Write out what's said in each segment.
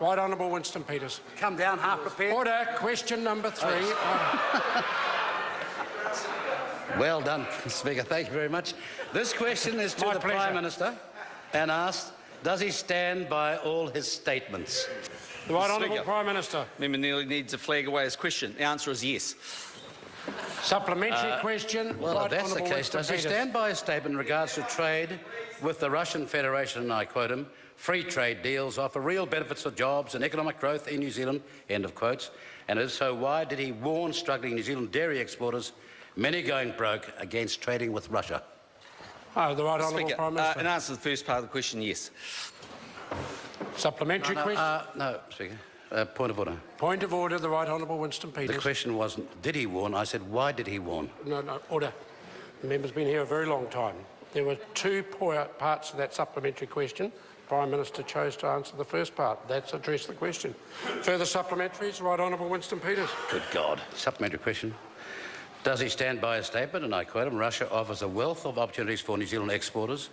Right Honourable Winston Peters. Come down half prepared. Order. Question number 3. Well done, Speaker. Thank you very much. This question is to My the pleasure. Prime Minister and asks, does he stand by all his statements? The Right Honourable Speaker. Prime Minister. Member nearly needs to flag away his question. The answer is yes. Supplementary question. Well, Right if that's the Honourable case, Winston does he Peters. stand by his statement in regards to trade with the Russian Federation, and I quote him, free trade deals offer real benefits for jobs and economic growth in New Zealand, end of quotes. And if so, why did he warn struggling New Zealand dairy exporters, many going broke, against trading with Russia? Oh, the Right Honourable Speaker, Prime Minister. in answer to the first part of the question, yes. Supplementary question. No, Speaker. Point of order. Point of order. The Right Honourable Winston The Peters. question wasn't, did he warn? I said, why did he warn? No, order. The member's been here a very long time. There were 2 parts of that supplementary question. The Prime Minister chose to answer the first part. That's addressed the question. Further supplementaries. Right Honourable Winston Peters. Good God. Supplementary question. Does he stand by his statement? And I quote him, Russia offers a wealth of opportunities for New Zealand exporters.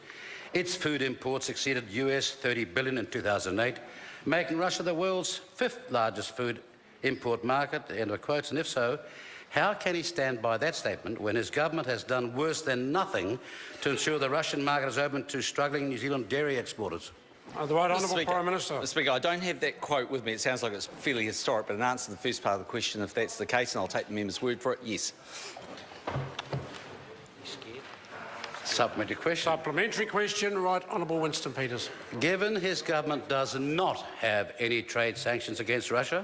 Its food imports exceeded US $30 billion in 2008, making Russia the world's 5th largest food import market, end of quotes. And if so, how can he stand by that statement when his government has done worse than nothing to ensure the Russian market is open to struggling New Zealand dairy exporters? The Right Honourable Speaker, Prime Minister. Mr. Speaker, I don't have that quote with me. It sounds like it's fairly historic, but in answer to the first part of the question, if that's the case, and I'll take the member's word for it, yes. Supplementary question. Supplementary question. Right Honourable Winston Peters. Given his government does not have any trade sanctions against Russia,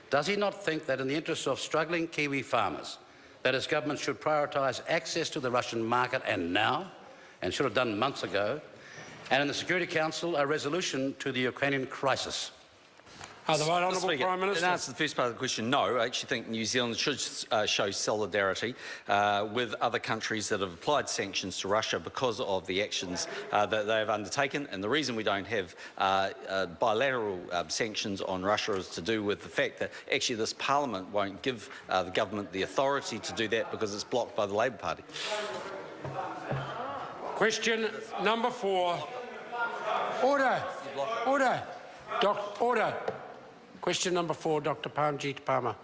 does he not think that in the interests of struggling Kiwi farmers, that his government should prioritise access to the Russian market and now, and should have done months ago, and in the Security Council a resolution to the Ukrainian crisis? The Right Honourable Speaker, Prime Minister. in answer to the first part of the question, no. I actually think New Zealand should show solidarity with other countries that have applied sanctions to Russia because of the actions that they have undertaken. And the reason we don't have bilateral sanctions on Russia is to do with the fact that actually this Parliament won't give the government the authority to do that because it's blocked by the Labor Party. Question number 4. Order. Order. Order. Question number 4, Dr. Parmjeet Parma.